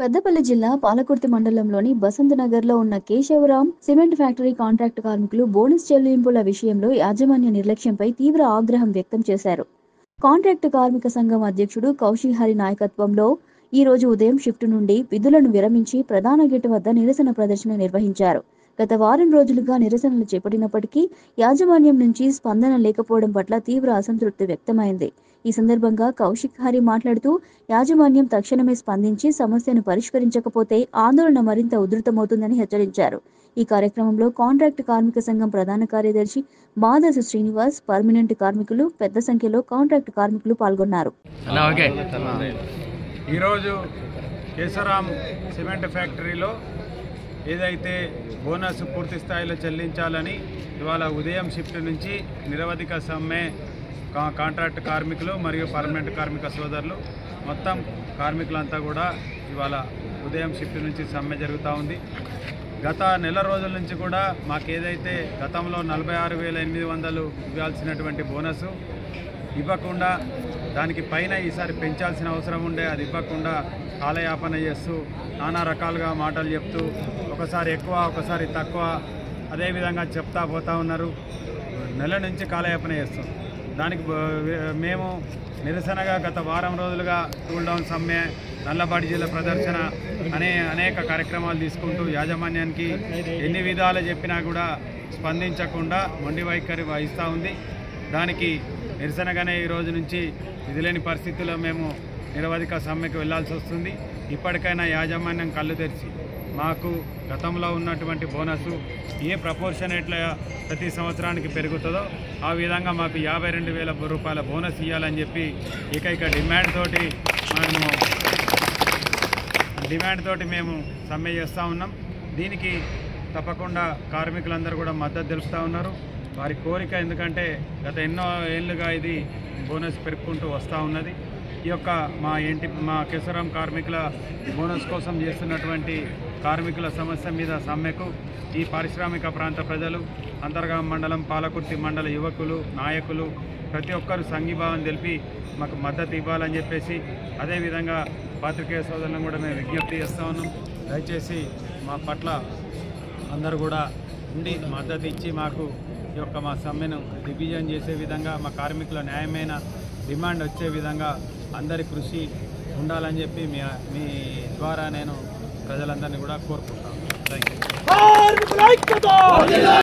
పెద్దపల్లి జిల్లా పాలకుర్తి మండలంలోని బసంతనగర్లో ఉన్న కేశవరాం సిమెంట్ ఫ్యాక్టరీ కాంట్రాక్టు కార్మికులు బోనస్ చెల్లింపుల విషయంలో యాజమాన్య నిర్లక్ష్యంపై తీవ్ర ఆగ్రహం వ్యక్తం చేశారు. కాంట్రాక్టు కార్మిక సంఘం అధ్యక్షుడు కౌశిక్ హరి నాయకత్వంలో ఈ రోజు ఉదయం షిఫ్ట్ నుండి విధులను విరమించి ప్రధాన గేటు వద్ద నిరసన ప్రదర్శన నిర్వహించారు. గత వారం రోజులుగా నిరసనలు చేపట్టినప్పటికీ యాజమాన్యం నుంచి స్పందన లేకపోవడం పట్ల తీవ్ర అసంతృప్తి వ్యక్తమైంది. ఈ సందర్భంగా కౌశిక్ హరి మాట్లాడుతూ యాజమాన్యం తక్షణమే స్పందించి సమస్యను పరిష్కరించకపోతే ఆందోళన మరింత ఉధృతమవుతుందని హెచ్చరించారు. ఈ కార్యక్రమంలో కాంట్రాక్టు కార్మిక సంఘం ప్రధాన కార్యదర్శి మాదసు శ్రీనివాస్, పర్మనెంట్ కార్మికులు, పెద్ద సంఖ్యలో కాంట్రాక్టు కార్మికులు పాల్గొన్నారు. ఈరోజు కేశవరాం సిమెంట్ ఫ్యాక్టరీలో ఏదైతే బోనస్ పూర్తి స్థాయిలో చెల్లించాలని ఇవాళ ఉదయం షిఫ్ట్ నుంచి నిరవధిక సమ్మె కాంట్రాక్ట్ కార్మికులు మరియు పర్మనెంట్ కార్మిక సోదరులు మొత్తం కార్మికులంతా కూడా ఇవాళ ఉదయం షిఫ్ట్ నుంచి సమ్మె జరుగుతూ ఉంది. గత నెల రోజుల నుంచి కూడా మాకేదైతే గతంలో 46,800 ఇవ్వాల్సినటువంటి బోనస్ ఇవ్వకుండా దానికి పైన ఈసారి పెంచాల్సిన అవసరం ఉండే అది ఇవ్వకుండా కాలయాపన చేస్తూ నానా రకాలుగా మాటలు చెప్తూ ఒకసారి ఎక్కువ ఒకసారి తక్కువ అదేవిధంగా చెప్తా పోతూ ఉన్నారు. నెల నుంచి కాలయాపన చేస్తాం. దానికి మేము నిరసనగా గత వారం రోజులుగా కూల్ డౌన్ సమ్మె, నల్ల బాడ్జీల ప్రదర్శన అనేక కార్యక్రమాలు తీసుకుంటూ యాజమాన్యానికి ఎన్ని విధాలు చెప్పినా కూడా స్పందించకుండా మొండి వైఖరి వహిస్తూ ఉంది. దానికి నిరసనగానే ఈ రోజు నుంచి విధులేని పరిస్థితుల్లో మేము నిరవధిక సమ్మెకు వెళ్లాల్సి వస్తుంది. ఇప్పటికైనా యాజమాన్యం కళ్ళు తెరిచి మాకు గతంలో ఉన్నటువంటి బోనస్ ఏ ప్రపోర్షనేట్ల ప్రతి సంవత్సరానికి పెరుగుతుందో ఆ విధంగా మాకు 52,000 రూపాయల బోనస్ ఇవ్వాలని చెప్పి ఏకైక డిమాండ్ తోటి మేము సమ్మె చేస్తూ ఉన్నాం. దీనికి తప్పకుండా కార్మికులందరూ కూడా మద్దతు తెలుపుతూ ఉన్నారు. వారి కోరిక, ఎందుకంటే గత ఎన్నో ఏళ్ళుగా ఇది బోనస్ పెరుగుకుంటూ వస్తూ ఉన్నది. ఈ యొక్క మా కేశవరాం కార్మికుల బోనస్ కోసం చేస్తున్నటువంటి కార్మికుల సమస్య మీద సమ్మెకు ఈ పారిశ్రామిక ప్రాంత ప్రజలు, అంతర్గామ మండలం, పాలకుర్తి మండల యువకులు, నాయకులు ప్రతి ఒక్కరు సంఘీభావం తెలిపి మాకు మద్దతు ఇవ్వాలని చెప్పేసి, అదేవిధంగా పాత్రికేయ సోదరులను కూడా మేము విజ్ఞప్తి చేస్తూ ఉన్నాం. దయచేసి మా పట్ల అందరూ కూడా ఉండి మద్దతు ఇచ్చి మాకు ఈ యొక్క మా సమ్మెను దిగ్విజయం చేసే విధంగా, మా కార్మికుల న్యాయమైన డిమాండ్ వచ్చే విధంగా అందరి కృషి ఉండాలని చెప్పి మీ ద్వారా నేను ప్రజలందరినీ కూడా కోరుకుంటాను. Thank you.